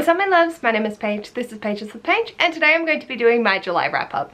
What's up my loves, my name is Paige, this is Pages with Paige, and today I'm going to be doing my July wrap up.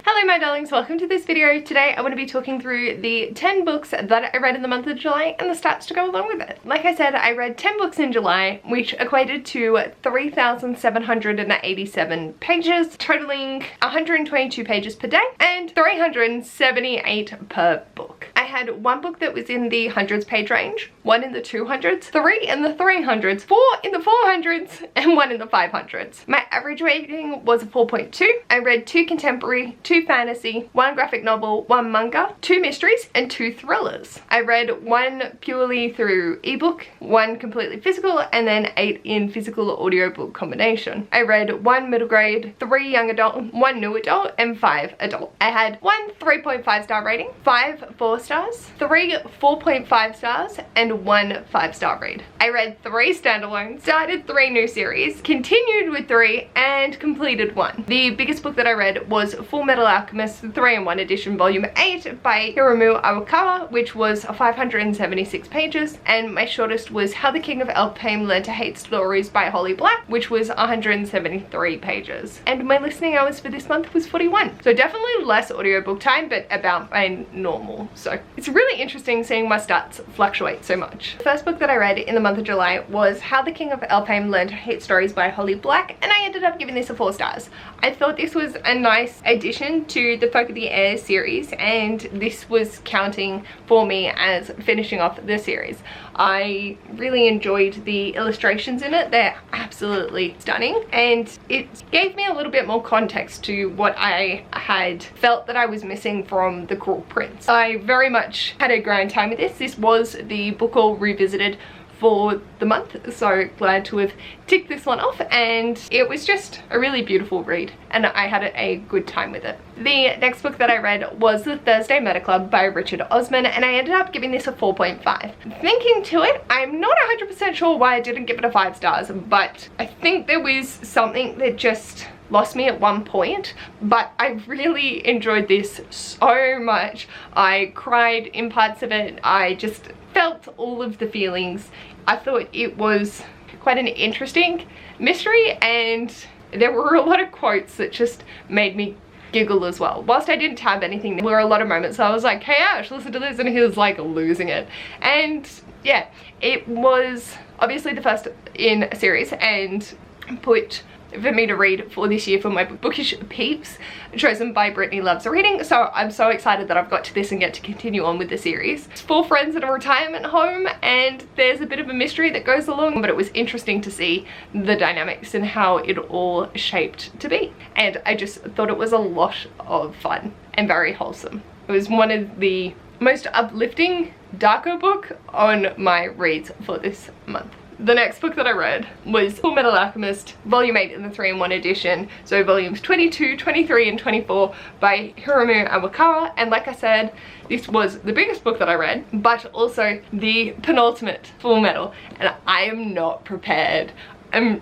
Hello my darlings, welcome to this video. Today I want to be talking through the 10 books that I read in the month of July and the stats to go along with it. Like I said, I read 10 books in July, which equated to 3,787 pages, totaling 122 pages per day and 378 per book. I had one book that was in the hundreds page range, one in the 200s, 3 in the 300s, 4 in the 400s, and 1 in the 500s. My average rating was a 4.2. I read 2 contemporary, 2 fantasy, 1 graphic novel, 1 manga, 2 mysteries, and 2 thrillers. I read 1 purely through ebook, 1 completely physical, and then 8 in physical audiobook combination. I read 1 middle grade, 3 young adult, 1 new adult, and 5 adult. I had 1 3.5 star rating, 5 4 stars, 3 4.5 stars, and 1 5-star read. I read 3 standalones, started 3 new series, continued with 3, and completed 1. The biggest book that I read was Full Metal Alchemist 3-in-1 edition volume 8 by Hiromu Arakawa, which was 576 pages, and my shortest was How the King of Alame Learned to Hate Stories by Holly Black, which was 173 pages. And my listening hours for this month was 41. So definitely less audiobook time, but about my normal. So it's really interesting seeing my stats fluctuate so much. The first book that I read in the month of July was How the King of Alame Learned to Hate Stories by Holly Black, and I ended up giving this a 4 stars. I thought this was a nice addition to the Folk of the Air series, and this was counting for me as finishing off the series. I really enjoyed the illustrations in it. They're absolutely stunning, and it gave me a little bit more context to what I had felt that I was missing from The Cruel Prince. I very much had a grand time with this. This was the book all revisited for the month, so glad to have ticked this one off, and it was just a really beautiful read and I had a good time with it. The next book that I read was The Thursday Meta Club by Richard Osman, and I ended up giving this a 4.5. Thinking to it, I'm not 100% sure why I didn't give it a 5 stars, but I think there was something that just lost me at one point, but I really enjoyed this so much. I cried in parts of it. I just felt all of the feelings. I thought it was quite an interesting mystery, and there were a lot of quotes that just made me giggle as well. Whilst I didn't tab anything, there were a lot of moments I was like, hey Ash, listen to this, and he was like losing it. And yeah, it was obviously the first in a series and put for me to read for this year for my Bookish Peeps, chosen by Brittany Loves Reading. So I'm so excited that I've got to this and get to continue on with the series. It's 4 friends at a retirement home, and there's a bit of a mystery that goes along, but it was interesting to see the dynamics and how it all shaped to be. And I just thought it was a lot of fun and very wholesome. It was one of the most uplifting, darker book on my reads for this month. The next book that I read was Full Metal Alchemist, volume 8 in the 3-in-1 edition, so volumes 22, 23, and 24 by Hiromu Arakawa. And like I said, this was the biggest book that I read, but also the penultimate Full Metal, and I am not prepared. I'm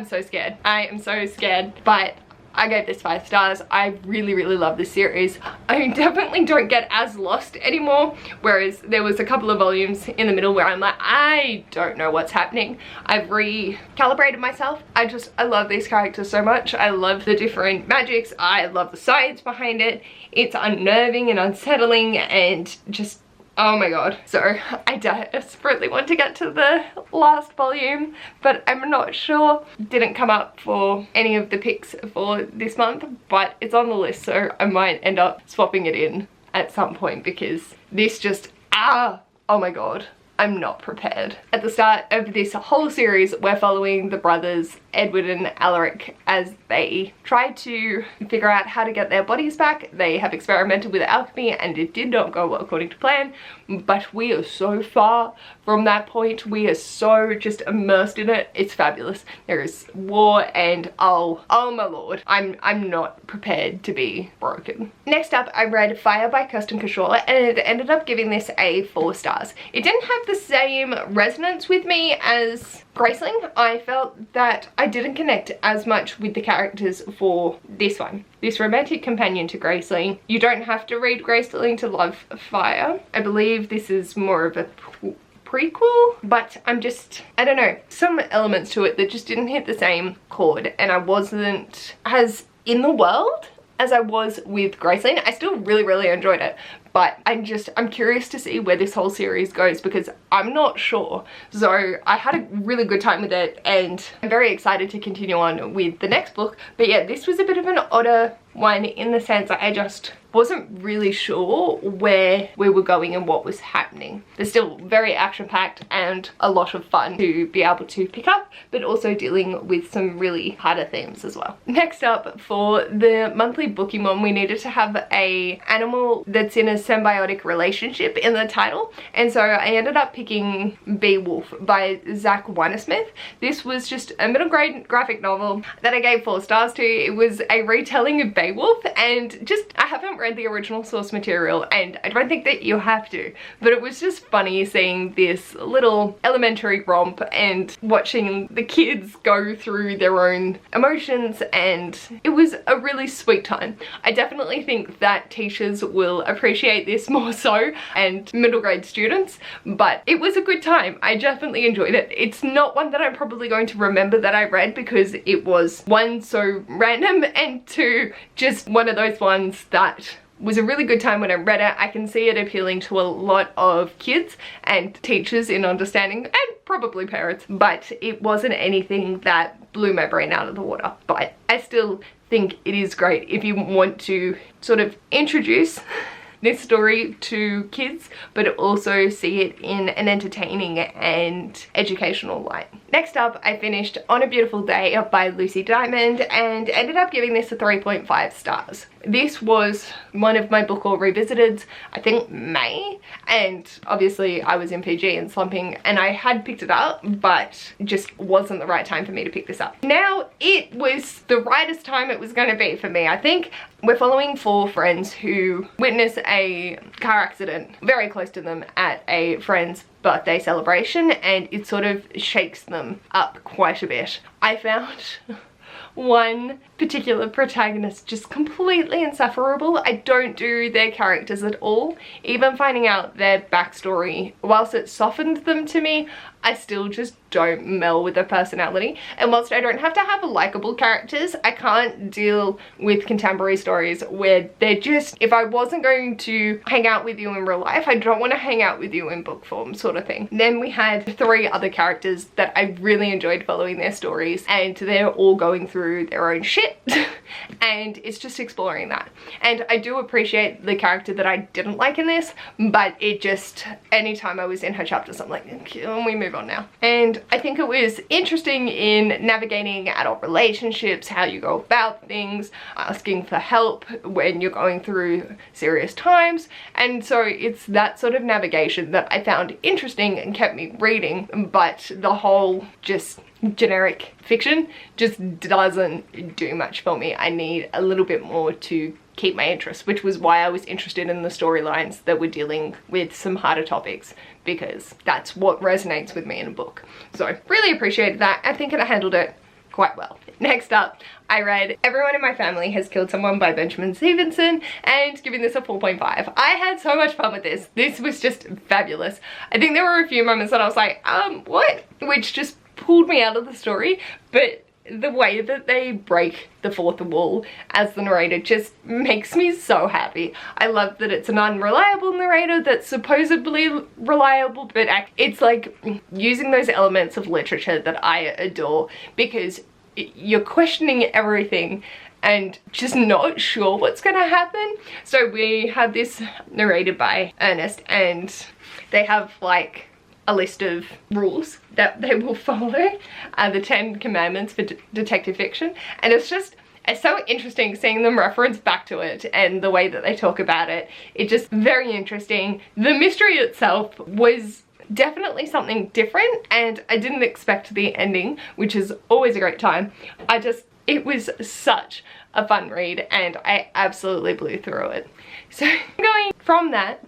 so scared. I am so scared, but I gave this 5 stars. I really love this series. I definitely don't get as lost anymore, whereas there was a couple of volumes in the middle where I'm like, I don't know what's happening. I've recalibrated myself. I love these characters so much. I love the different magics. I love the science behind it. It's unnerving and unsettling and just, oh my god. So I desperately want to get to the last volume, but I'm not sure. Didn't come up for any of the picks for this month, but it's on the list, so I might end up swapping it in at some point because this just, oh my god. I'm not prepared. At the start of this whole series, we're following the brothers Edward and Alaric as they try to figure out how to get their bodies back. They have experimented with alchemy and it did not go according to plan, but we are so far from that point. We are so just immersed in it. It's fabulous. There is war and oh my lord, I'm not prepared to be broken. Next up, I read Fire by Kirsten Cashore, and it ended up giving this a 4 stars. It didn't have the same resonance with me as Graceling, I felt that I didn't connect as much with the characters for this one. This romantic companion to Graceling. You don't have to read Graceling to love Fire. I believe this is more of a prequel, but I don't know, some elements to it that just didn't hit the same chord, and I wasn't as in the world as I was with Graceling. I still really enjoyed it, but I'm curious to see where this whole series goes because I'm not sure. So I had a really good time with it, and I'm very excited to continue on with the next book. But yeah, this was a bit of an odder one in the sense that I just wasn't really sure where we were going and what was happening. They're still very action-packed and a lot of fun to be able to pick up, but also dealing with some really harder themes as well. Next up, for the monthly bookie one, we needed to have a animal that's in a symbiotic relationship in the title, and so I ended up picking Beowulf by Zach Weinersmith. This was just a middle grade graphic novel that I gave 4 stars to. It was a retelling of Beowulf, and I haven't read the original source material, and I don't think that you have to, but it was just funny seeing this little elementary romp and watching the kids go through their own emotions, and it was a really sweet time. I definitely think that teachers will appreciate this more so, and middle grade students, but it was a good time. I definitely enjoyed it. It's not one that I'm probably going to remember that I read because it was, 1, so random, and 2, just one of those ones that was a really good time when I read it. I can see it appealing to a lot of kids and teachers in understanding, and probably parents, but it wasn't anything that blew my brain out of the water. But I still think it is great if you want to sort of introduce this story to kids, but also see it in an entertaining and educational light. Next up, I finished On a Beautiful Day by Lucy Diamond and ended up giving this a 3.5 stars. This was one of my book haul revisiteds, I think May, and obviously I was in PG and slumping, and I had picked it up, but just wasn't the right time for me to pick this up. Now, it was the rightest time it was going to be for me. I think we're following 4 friends who witness a car accident very close to them at a friend's birthday celebration, and it sort of shakes them up quite a bit. I found one particular protagonist just completely insufferable. I don't do their characters at all. Even finding out their backstory, whilst it softened them to me, I still just don't meld with their personality. And whilst I don't have to have likable characters, I can't deal with contemporary stories where they're just, if I wasn't going to hang out with you in real life, I don't want to hang out with you in book form, sort of thing. Then we had 3 other characters that I really enjoyed following their stories, and they're all going through their own shit and it's just exploring that. And I do appreciate the character that I didn't like in this, but it just, anytime I was in her chapters, I'm like, can we move on now? And I think it was interesting in navigating adult relationships, how you go about things, asking for help when you're going through serious times. And so it's that sort of navigation that I found interesting and kept me reading, but the whole just generic fiction just doesn't do much for me. I need a little bit more to keep my interest, which was why I was interested in the storylines that were dealing with some harder topics, because that's what resonates with me in a book. So really appreciated that. I think I handled it quite well. Next up, I read Everyone in My Family Has Killed Someone by Benjamin Stevenson, and giving this a 4.5. I had so much fun with this. This was just fabulous. I think there were a few moments that I was like, what? Which just pulled me out of the story, but the way that they break the fourth wall as the narrator just makes me so happy. I love that it's an unreliable narrator that's supposedly reliable, but it's like using those elements of literature that I adore, because you're questioning everything and just not sure what's gonna happen. So we have this narrated by Ernest, and they have like a list of rules that they will follow, the 10 commandments for detective fiction, and it's so interesting seeing them reference back to it and the way that they talk about it. It's just very interesting. The mystery itself was definitely something different, and I didn't expect the ending, which is always a great time. It was such a fun read, and I absolutely blew through it. So going from that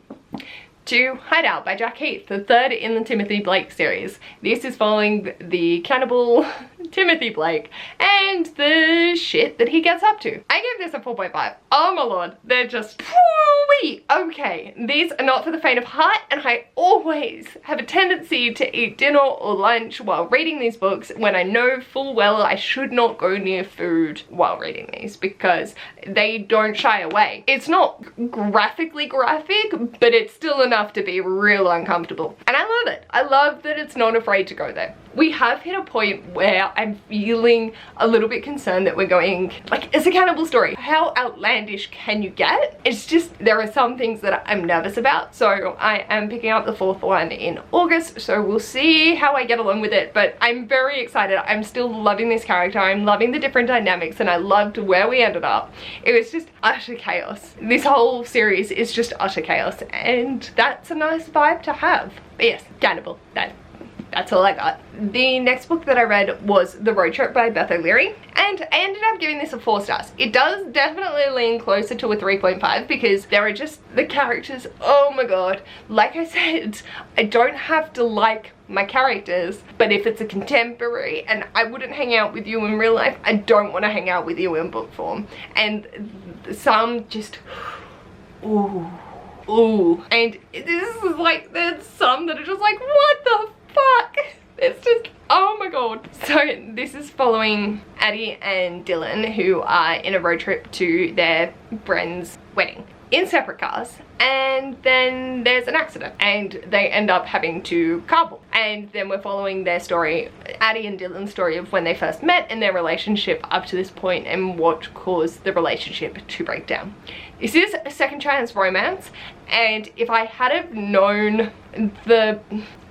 to Hideout by Jack Heath, the third in the Timothy Blake series. This is following the cannibal Timothy Blake and the shit that he gets up to. I gave this a 4.5. Oh my lord, they're just woo-wee. Okay, these are not for the faint of heart, and I always have a tendency to eat dinner or lunch while reading these books when I know full well I should not go near food while reading these, because they don't shy away. It's not graphically graphic, but it's still enough to be real uncomfortable. And I love it. I love that it's not afraid to go there. We have hit a point where I'm feeling a little bit concerned that we're going, like, it's a cannibal story. How outlandish can you get? It's just, there are some things that I'm nervous about. So I am picking up the fourth one in August, so we'll see how I get along with it. But I'm very excited. I'm still loving this character. I'm loving the different dynamics, and I loved where we ended up. It was just utter chaos. This whole series is just utter chaos, and that's a nice vibe to have. But yes, cannibal. That's all I got. The next book that I read was The Road Trip by Beth O'Leary, and I ended up giving this a 4 stars. It does definitely lean closer to a 3.5 because there are just the characters, oh my god. Like I said, I don't have to like my characters, but if it's a contemporary and I wouldn't hang out with you in real life, I don't want to hang out with you in book form. And some just, ooh. And this is like, there's some that are just like, what the fuck? It's just, oh my god. So this is following Addie and Dylan, who are in a road trip to their friend's wedding in separate cars, and then there's an accident and they end up having to carpool. And then we're following their story, Addie and Dylan's story of when they first met and their relationship up to this point and what caused the relationship to break down. This is a second chance romance, and if I had have known the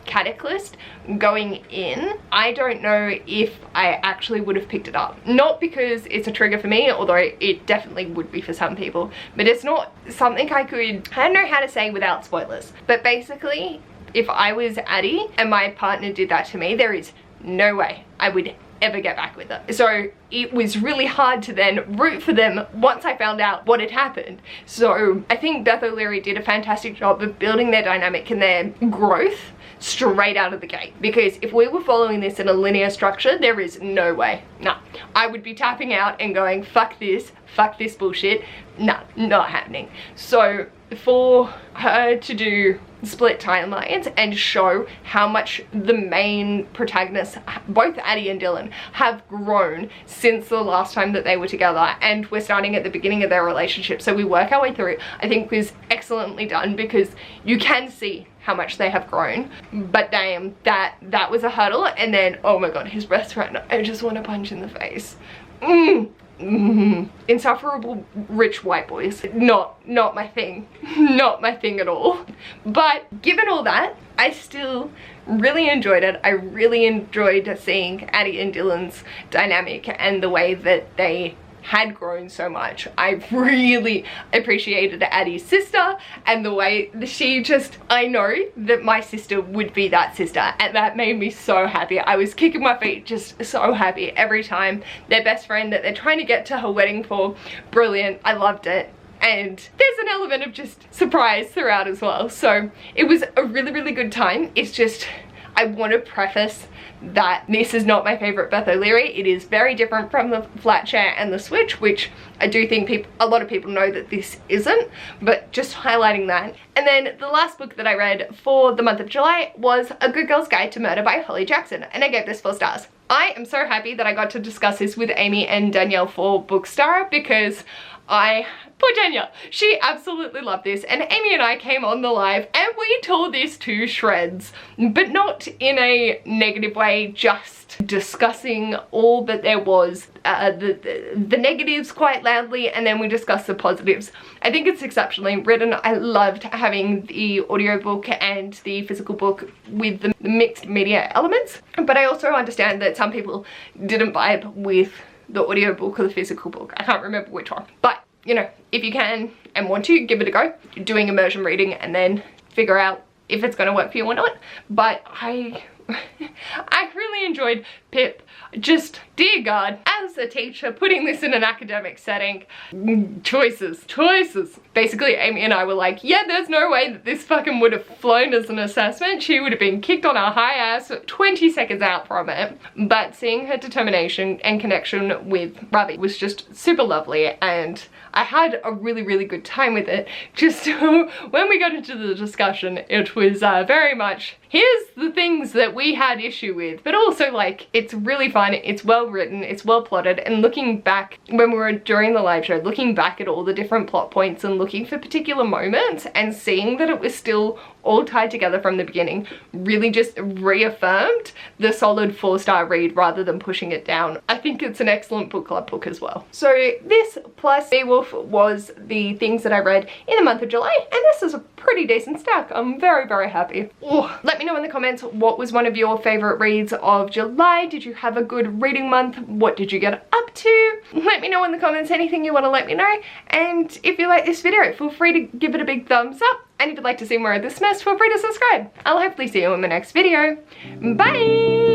catalyst going in, I don't know if I actually would have picked it up. Not because it's a trigger for me, although it definitely would be for some people, but it's not something I don't know how to say without spoilers. But basically, if I was Addie and my partner did that to me, there is no way I would ever get back with her. So it was really hard to then root for them once I found out what had happened. So I think Beth O'Leary did a fantastic job of building their dynamic and their growth straight out of the gate, because if we were following this in a linear structure, there is no way. Nah, I would be tapping out and going, fuck this bullshit. Nah, not happening. So for her to do split timelines and show how much the main protagonists, both Addie and Dylan, have grown since the last time that they were together, and we're starting at the beginning of their relationship, so we work our way through, I think was excellently done, because you can see how much they have grown. But damn, that was a hurdle. And then, oh my god, his best friend, I just want to punch in the face. Insufferable rich white boys, not my thing. Not my thing at all. But given all that, I still really enjoyed it. I really enjoyed seeing Addie and Dylan's dynamic and the way that they had grown so much. I really appreciated Addie's sister and the way that she just, I know that my sister would be that sister, and that made me so happy. I was kicking my feet, just so happy every time. Their best friend that they're trying to get to her wedding for, brilliant. I loved it. And there's an element of just surprise throughout as well. So it was a really good time. It's just, I want to preface that this is not my favorite Beth O'Leary. It is very different from the Flat Chair and the Switch, which I do think a lot of people know that this isn't, but just highlighting that. And then the last book that I read for the month of July was A Good Girl's Guide to Murder by Holly Jackson, and I gave this 4 stars. I am so happy that I got to discuss this with Amy and Danielle for BookStara, because poor Danielle, she absolutely loved this, and Amy and I came on the live and we tore this to shreds, but not in a negative way, just discussing all that there was, the negatives quite loudly, and then we discussed the positives. I think it's exceptionally written. I loved having the audiobook and the physical book with the mixed media elements, but I also understand that some people didn't vibe with the audiobook or the physical book. I can't remember which one, but you know, if you can and want to, give it a go. You're doing immersion reading and then figure out if it's going to work for you or not. But I really enjoyed Pip. Just, dear God, as a teacher putting this in an academic setting, choices. Basically, Amy and I were like, yeah, there's no way that this fucking would have flown as an assessment. She would have been kicked on her high ass 20 seconds out from it. But seeing her determination and connection with Ravi was just super lovely, and I had a really good time with it. Just when we got into the discussion, it was very much, here's the things that we had issue with, but also like, it's really fun, it's well written, it's well plotted, and looking back when we were during the live show, looking back at all the different plot points and looking for particular moments and seeing that it was still all tied together from the beginning really just reaffirmed the solid 4-star read rather than pushing it down. I think it's an excellent book club book as well. So this plus Beowulf was the things that I read in the month of July, and this is a pretty decent stack. I'm very happy. Oh, let me know in the comments what was one of your favorite reads of July. Did you have a good reading month? What did you get up to? Let me know in the comments anything you want to let me know, and if you like this video, feel free to give it a big thumbs up. And if you'd like to see more of this mess, feel free to subscribe. I'll hopefully see you in my next video. Bye!